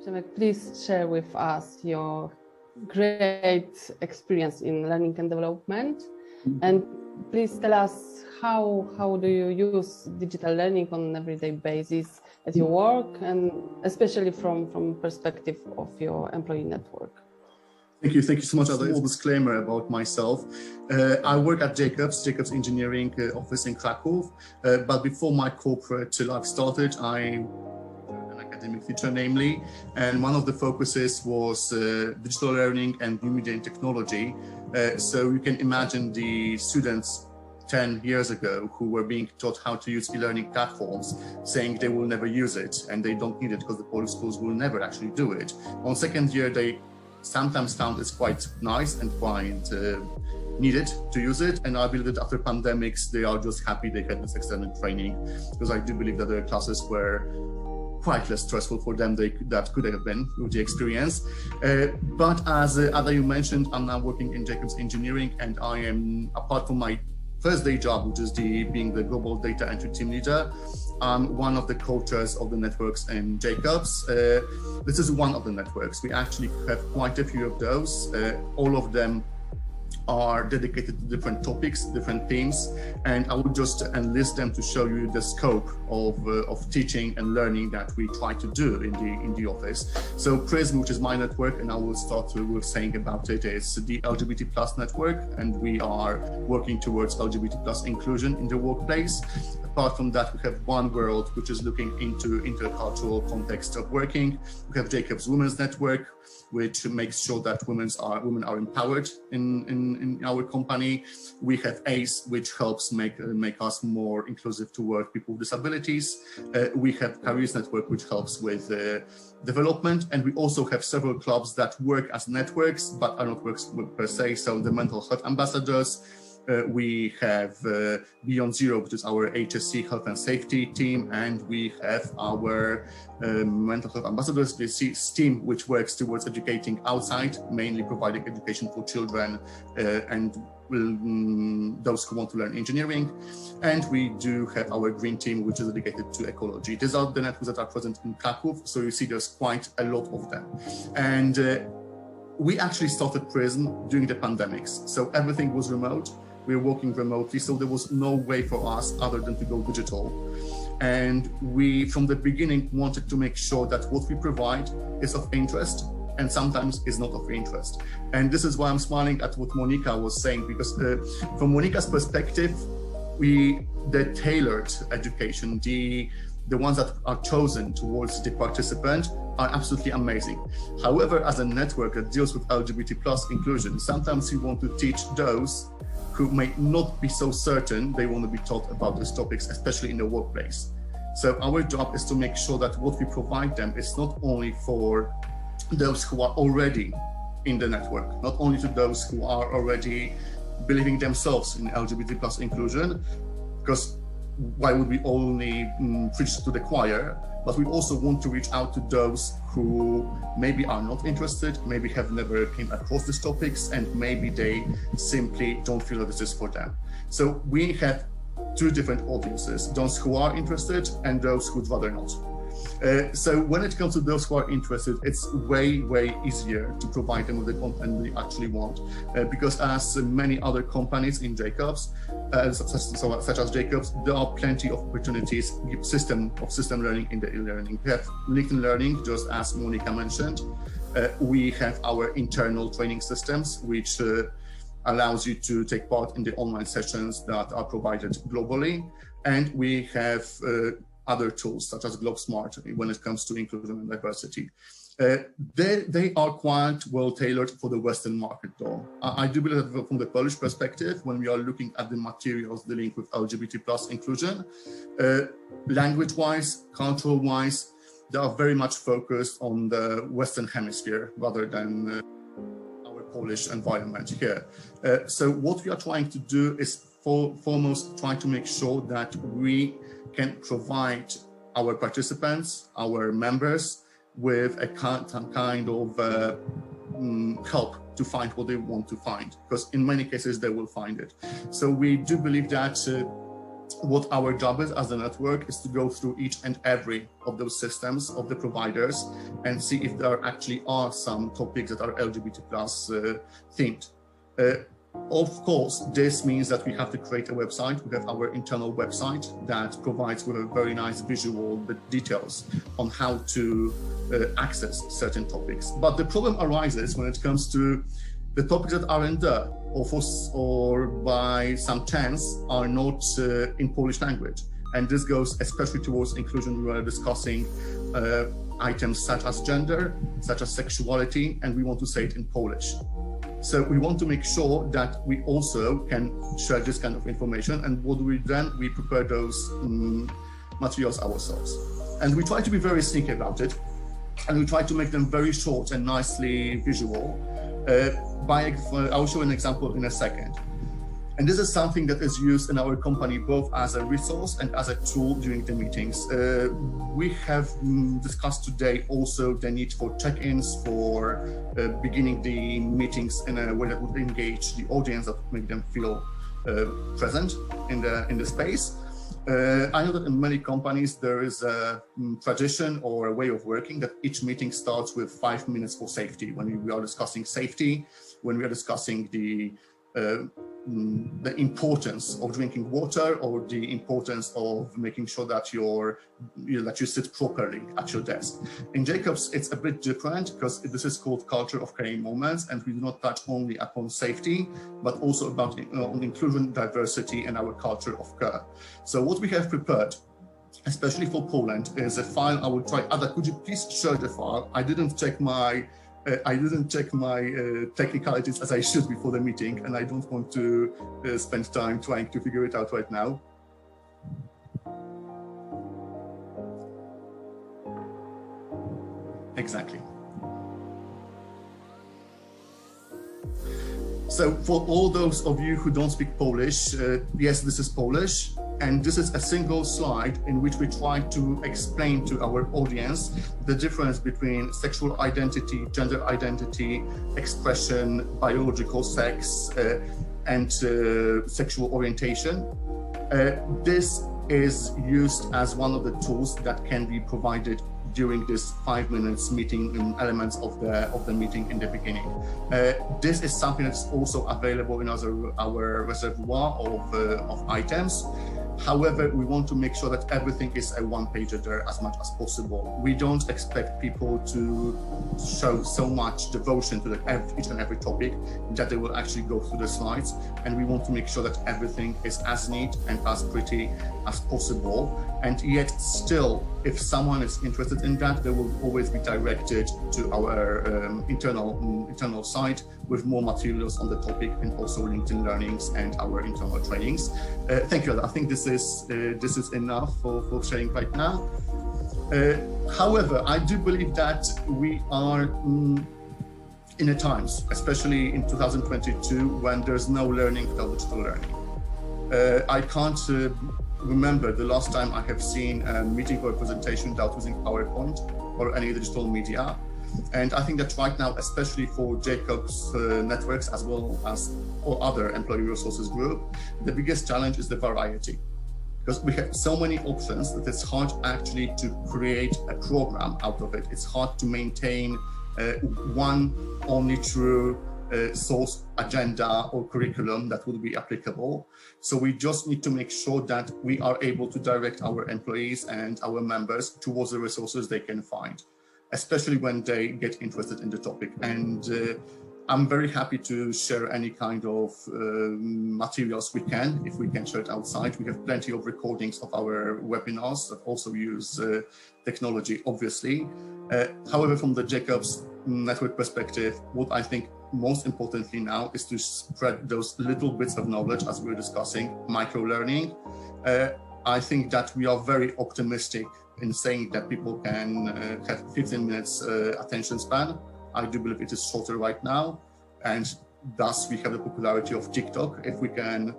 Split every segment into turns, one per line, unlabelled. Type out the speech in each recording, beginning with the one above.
Przemek, please share with us your great experience in learning and development. And please tell us how do you use digital learning on an everyday basis at your work, and especially from perspective of your employee network.
Thank you so much. As a small disclaimer about myself, I work at Jacobs Engineering office in Krakow. But before my corporate life started, I'm an academic teacher, namely, and one of the focuses was digital learning and new media and technology. So you can imagine the students 10 years ago who were being taught how to use e-learning platforms, saying they will never use it and they don't need it because the Polish schools will never actually do it. On second year, they sometimes found it's quite nice and quite needed to use it. And I believe that after pandemics, they are just happy they had this extended training, because I do believe that their classes were quite less stressful for them that could have been with the experience. But as Ada, you mentioned, I'm now working in Jacobs Engineering, and I am, apart from my first day job, which is being the global data entry team leader, I'm one of the co-chairs of the networks in Jacobs. This is one of the networks. We actually have quite a few of those. All of them are dedicated to different topics, different themes, and I will just enlist them to show you the scope of teaching and learning that we try to do in the office. So PRISM, which is my network, and I will start with saying about it, is the LGBT plus network, and we are working towards LGBT plus inclusion in the workplace. Apart from that, we have One World, which is looking into intercultural context of working. We have Jacobs Women's Network, which makes sure that women are empowered in our company. We have ACE, which helps make us more inclusive toward people with disabilities. We have Careers Network, which helps with development, and we also have several clubs that work as networks but are not networks per se. So the mental health ambassadors. We have Beyond Zero, which is our HSC health and safety team, and we have our mental health ambassadors, the STEAM, which works towards educating outside, mainly providing education for children and those who want to learn engineering. And we do have our green team, which is dedicated to ecology. These are the networks that are present in Krakow, so you see there's quite a lot of them. And we actually started PRISM during the pandemics, so everything was remote. We were working remotely, so there was no way for us other than to go digital. And we, from the beginning, wanted to make sure that what we provide is of interest and sometimes is not of interest. And this is why I'm smiling at what Monika was saying, because from Monika's perspective, the tailored education, the ones that are chosen towards the participant are absolutely amazing. However, as a network that deals with LGBT plus inclusion, sometimes you want to teach those who may not be so certain they want to be taught about these topics, especially in the workplace. So our job is to make sure that what we provide them is not only for those who are already in the network, not only to those who are already believing themselves in LGBT plus inclusion, because why would we only preach to the choir, but we also want to reach out to those who maybe are not interested, maybe have never came across these topics, and maybe they simply don't feel that this is for them. So we have two different audiences, those who are interested and those who would rather not. So when it comes to those who are interested, it's way easier to provide them with the content they actually want, because as many other companies in Jacobs, such as Jacobs, there are plenty of opportunities, system learning in the e-learning. We have LinkedIn Learning, just as Monika mentioned. We have our internal training systems, which allows you to take part in the online sessions that are provided globally. And we have other tools such as GlobeSmart when it comes to inclusion and diversity. They are quite well tailored for the Western market though. I do believe that from the Polish perspective, when we are looking at the materials dealing with LGBT plus inclusion, language-wise, cultural-wise, they are very much focused on the Western hemisphere rather than our Polish environment here. So what we are trying to do is foremost trying to make sure that we can provide our participants, our members, with a kind of help to find what they want to find, because in many cases they will find it. So we do believe that what our job is as a network is to go through each and every of those systems of the providers and see if there actually are some topics that are LGBT plus themed. Of course, this means that we have to create a website. We have our internal website that provides with a very nice visual details on how to access certain topics. But the problem arises when it comes to the topics that aren't there, or by some chance are not in Polish language. And this goes especially towards inclusion. We were discussing items such as gender, such as sexuality, and we want to say it in Polish. So we want to make sure that we also can share this kind of information. And what we then, we prepare those materials ourselves. And we try to be very sneaky about it. And we try to make them very short and nicely visual. I'll show an example in a second. And this is something that is used in our company both as a resource and as a tool during the meetings. We have discussed today also the need for check-ins, for beginning the meetings in a way that would engage the audience, that would make them feel present in the space. I know that in many companies there is a tradition or a way of working that each meeting starts with 5 minutes for safety. When we are discussing safety, when we are discussing the importance of drinking water, or the importance of making sure that you sit properly at your desk. In Jacobs, it's a bit different because this is called culture of caring moments, and we do not touch only upon safety, but also about inclusion, diversity, and our culture of care. So what we have prepared, especially for Poland, is a file. I will try. Ada, could you please share the file? I didn't check my technicalities as I should before the meeting, and I don't want to spend time trying to figure it out right now. Exactly. So for all those of you who don't speak Polish, yes, this is Polish. And this is a single slide in which we try to explain to our audience the difference between sexual identity, gender identity, expression, biological sex, and sexual orientation. This is used as one of the tools that can be provided during this 5 minutes meeting elements of the meeting in the beginning. This is something that's also available in our reservoir of items. However, we want to make sure that everything is a one-pager there as much as possible. We don't expect people to show so much devotion to each and every topic that they will actually go through the slides. And we want to make sure that everything is as neat and as pretty as possible. And yet still, if someone is interested in that, they will always be directed to our internal site with more materials on the topic, and also LinkedIn learnings and our internal trainings. Thank you. I think this is enough for sharing right now. However, I do believe that we are in a times, especially in 2022, when there's no learning without digital learning. I can't remember the last time I have seen a meeting or a presentation without using PowerPoint or any digital media. And I think that right now, especially for Jacobs networks, as well as all other employee resources group, the biggest challenge is the variety. Because we have so many options that it's hard actually to create a program out of it. It's hard to maintain one only true source agenda or curriculum that would be applicable. So we just need to make sure that we are able to direct our employees and our members towards the resources they can find, especially when they get interested in the topic. And I'm very happy to share any kind of materials we can, if we can share it outside. We have plenty of recordings of our webinars that also use technology, obviously. However, from the Jacobs network perspective, what I think most importantly now is to spread those little bits of knowledge, as we were discussing, micro-learning. I think that we are very optimistic in saying that people can have 15 minutes attention span. I do believe it is shorter right now, and thus we have the popularity of TikTok. If we can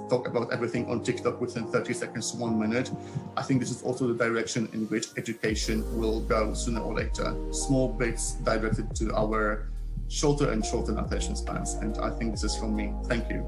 talk about everything on TikTok within 30 seconds to 1 minute, I think this is also the direction in which education will go sooner or later. Small bits directed to our shorter and shorter attention spans, and I think this is from me. Thank you.